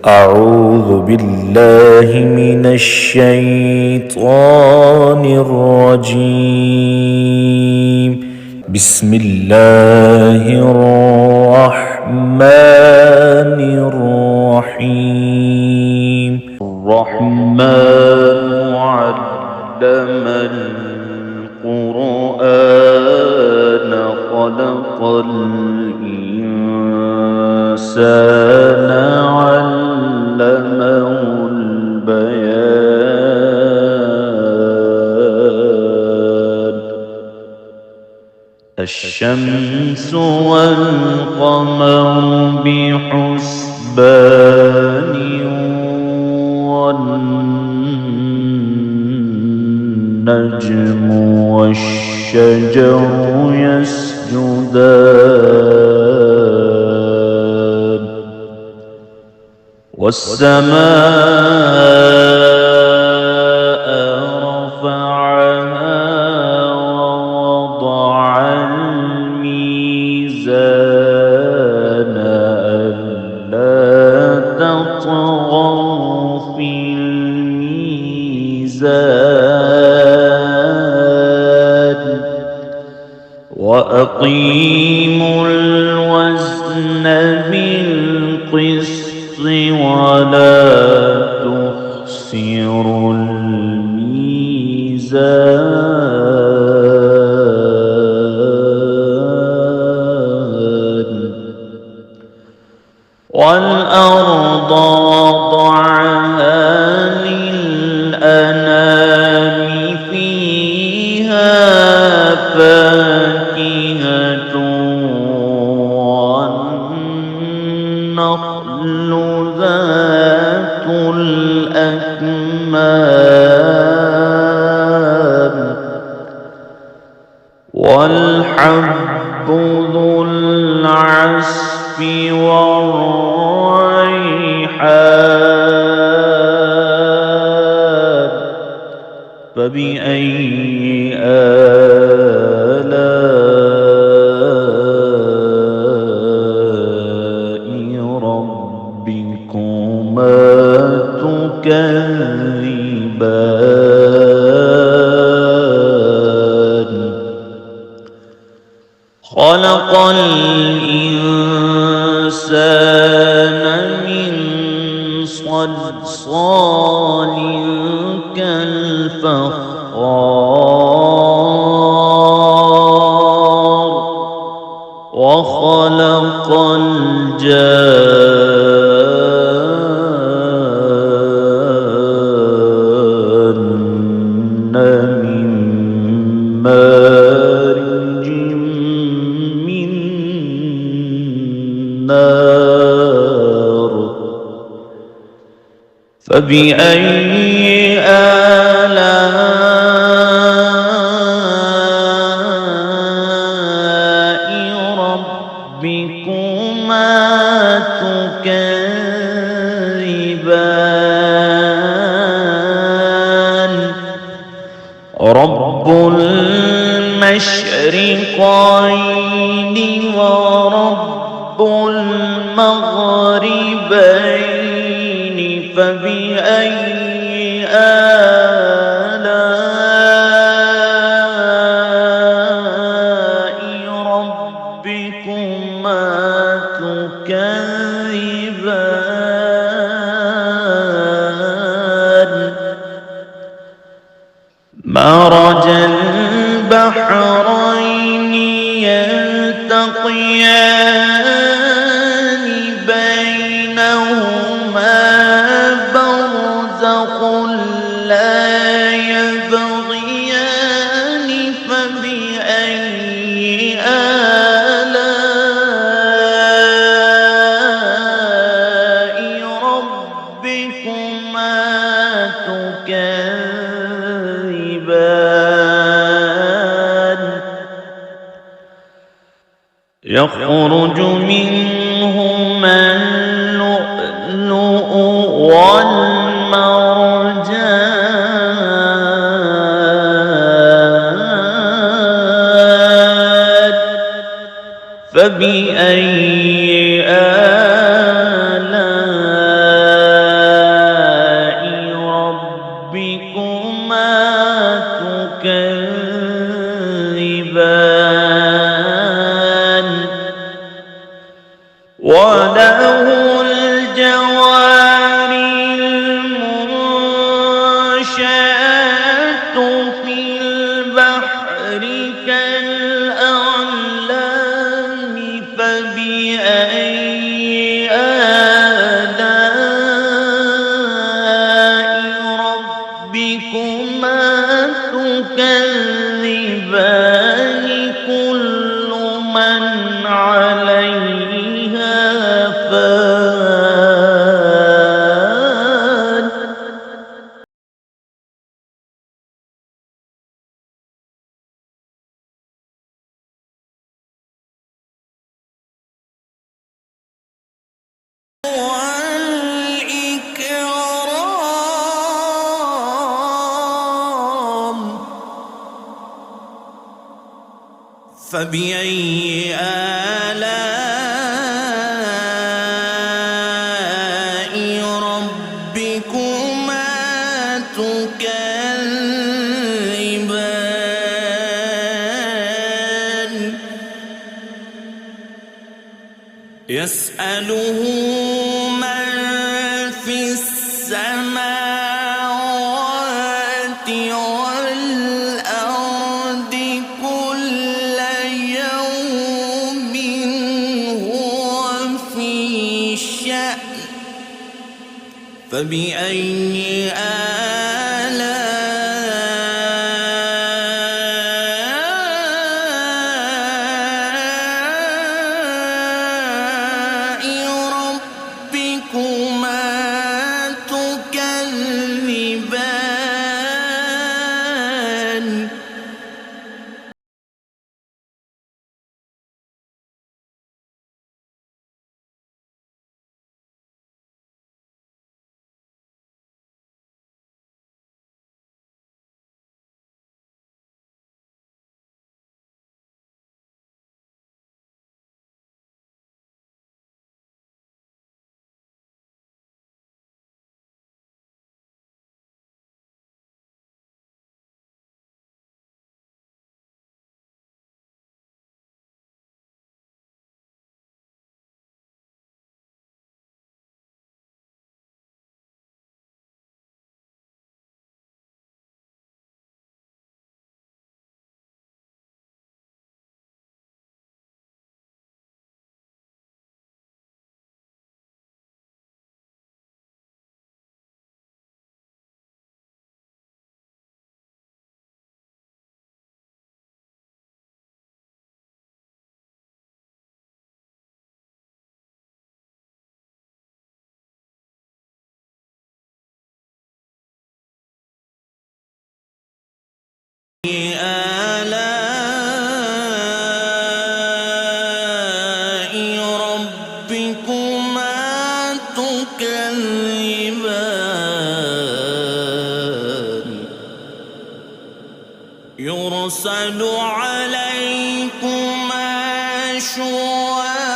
أعوذ بالله من الشيطان الرجيم. بسم الله الرحمن الرحيم. الرحمن علم القرآن خلق الإنسان علمه البيان. الشمس والقمر بحسبان والنجم والشجر يسجدان والسماء رفعها ووضع الميزان ألا تطغوا في الميزان وأقيموا الوزن بالقسط ولا تخسروا الميزان والأرض وضعها للأنام فيها فاكهة والنخل ذات الأكمام والحب ذو العصف والريحان. فبأي آلاء ربكما تكذبان. خلق الإنسان من صلصال كالفخار وخلق الجان من مارج من نار. فبأي آلاء ربكما تكذبان. رب المشرقين ورب المغربين. فبأي آلاء ربكما تكذبان. مرج البحرين يلتقيان بينهما برزخ لا يبغيان. فبأي آلاء ربكما تكذبان. يخرج منهما اللؤلؤ والمرجان. فبأي آلاء فبأي آلاء ربكما تكذبان يسأله من في السماوات والأرض كل يوم هو في شأن فبأي آلاء ربكما تكذبان آلاء ربكما تكذبان يرسل عليكما شواظ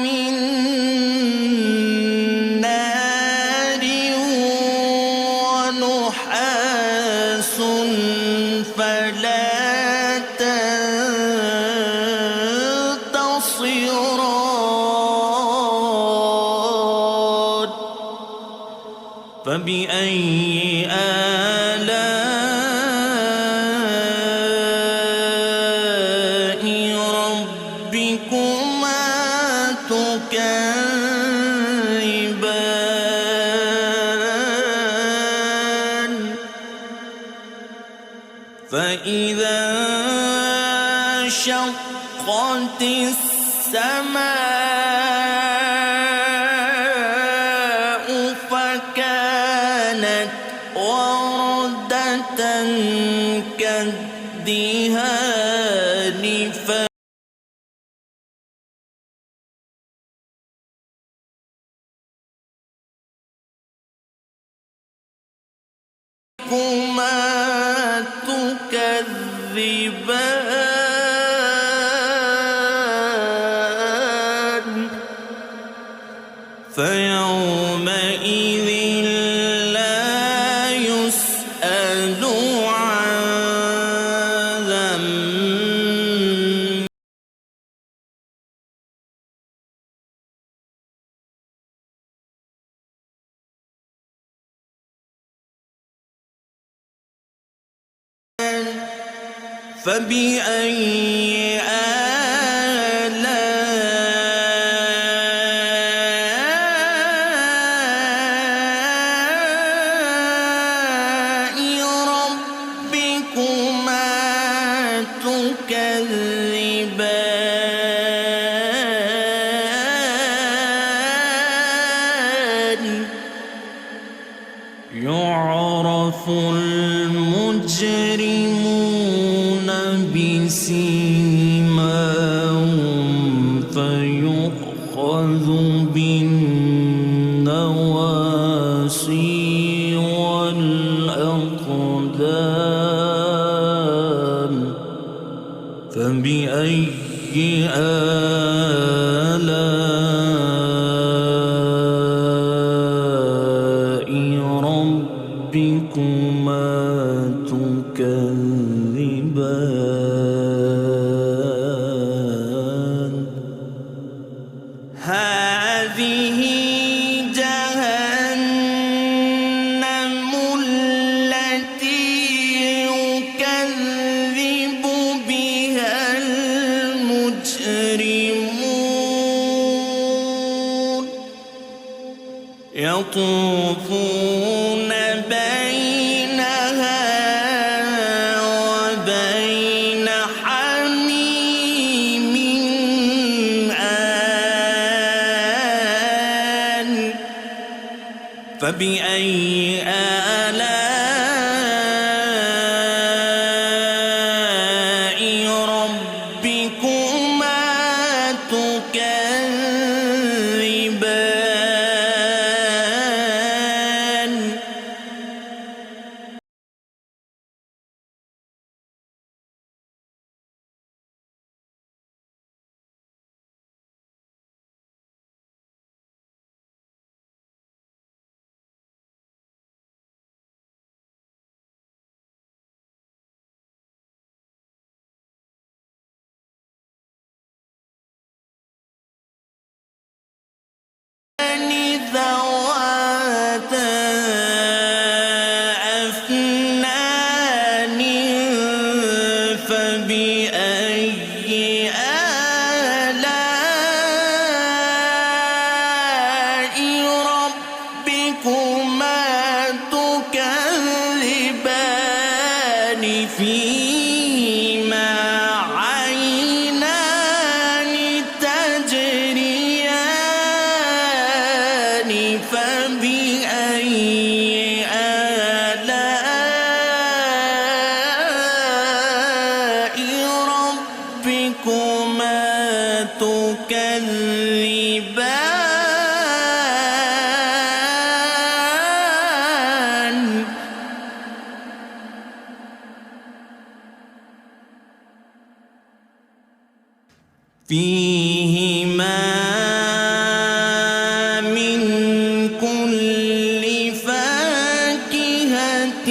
من نار ونحاس فلا تنتصران فبأي آلاء ربكما تكذبان فإذا انشقت السماء فكانت وردة كالدهان فكما تكذبان فيومئذ لا يسأل عن ذنب فبأي آلاء ربكما تكذبان يعرف المجرمون بسيماهم فيؤخذ بالنواصي والأقدام هذه جهنم التي يكذب بها المجرمون يطوفون بينها وبين حميم آن فبأي آلاء ربكما تكذبان ذواتا أفنان فبأي آلاء ربكما تكذبان فيهما عينان تجريان فبأي آلاء ربكما تكذبان فيهما من كل فاكهة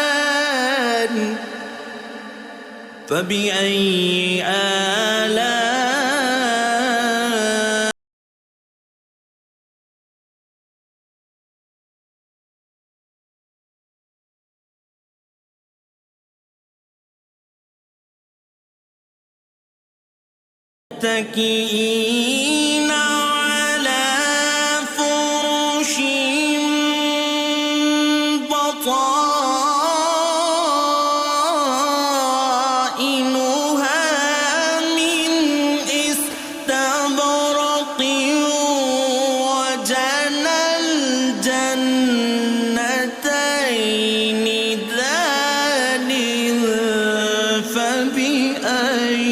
زوجان فبأي آلاء متكئين على فرش بطائنها من استبرق وجنى الجنتين دان فبأي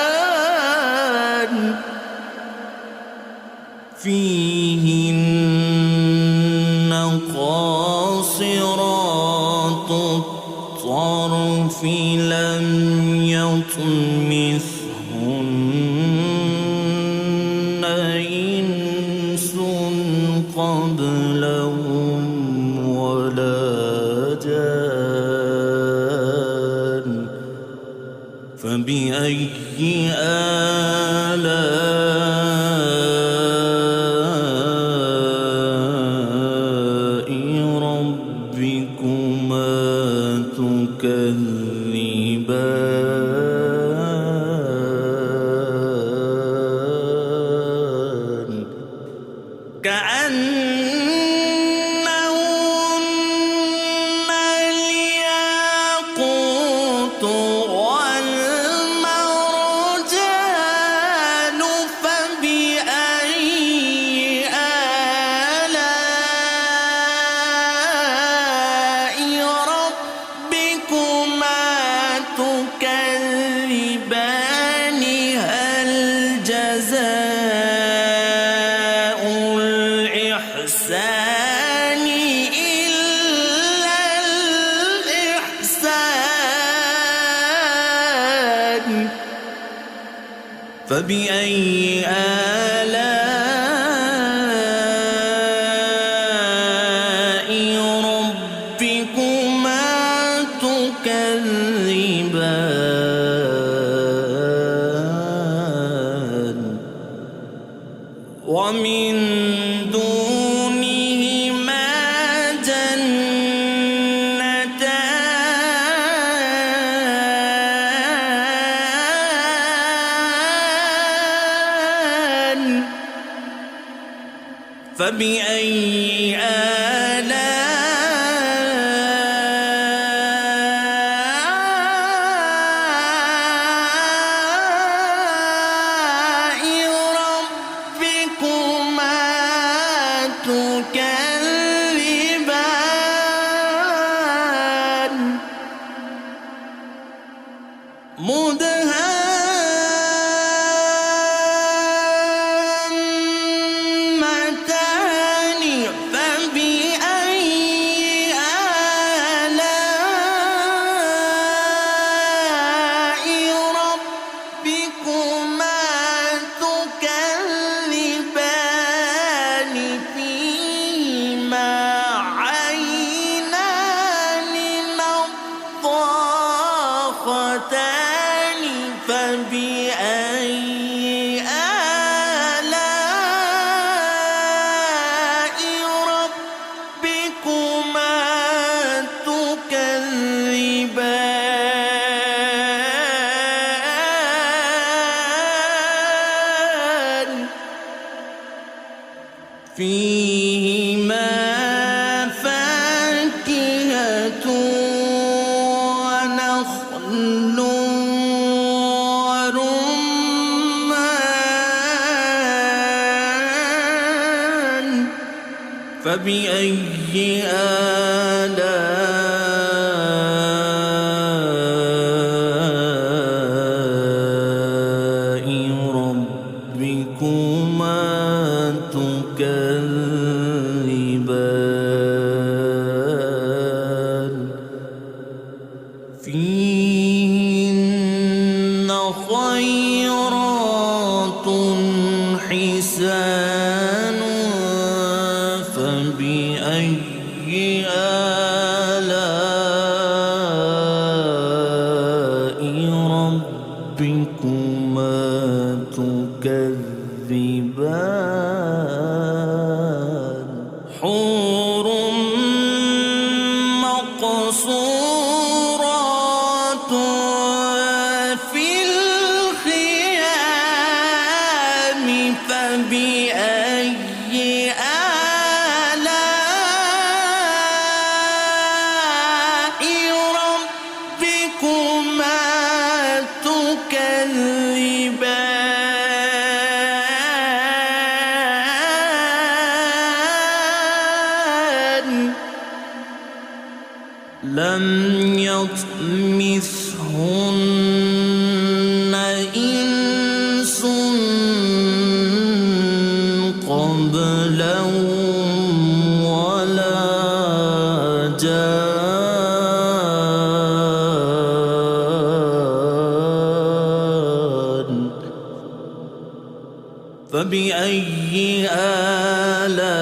تكذبان فيهن قاصرات الطرف لم يطمثهن إنس قبلهم ولا جان فبأي آلاء ربكما تكذبان كأنهن الياقوت والمرجان فبأي آلاء ربكما فبأي آلاء ربكما تكذبان ومن دونهما جنتان فبأي آلاء ربكما تكذبان مدهامتان فبأي آلاء ربكما تكذبان فيهما عينان نضاختان فبأي آلاء ربكما تكذبان فيهما فاكهة ونخل ورمان فبأي آلاء ربكما تكذبان فيهن خيرات حسان فبأي آلاء ربكما تكذبان حور مقصورات في الخيام فبأي آلاء ربكما تكذبان لم يطمثهن إنس قبلهم ولا جان فبأي آلاء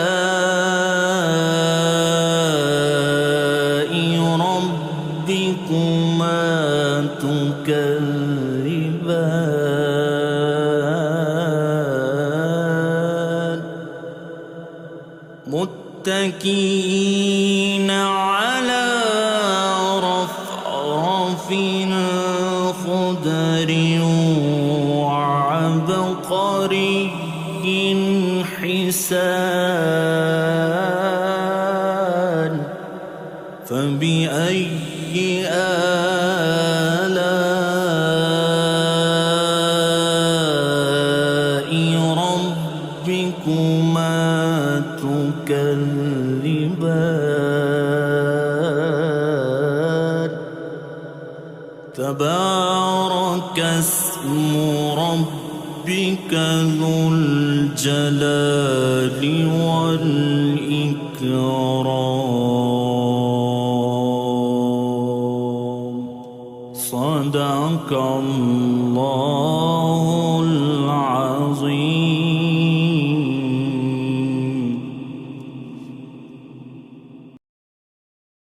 ربكما تكذبان متكئين على رفرف خضر وعبقري حسان فبأي آلاء ربكما تكذبان تبارك اسم ربك ذو الجلال والإكرام صدق الله العظيم.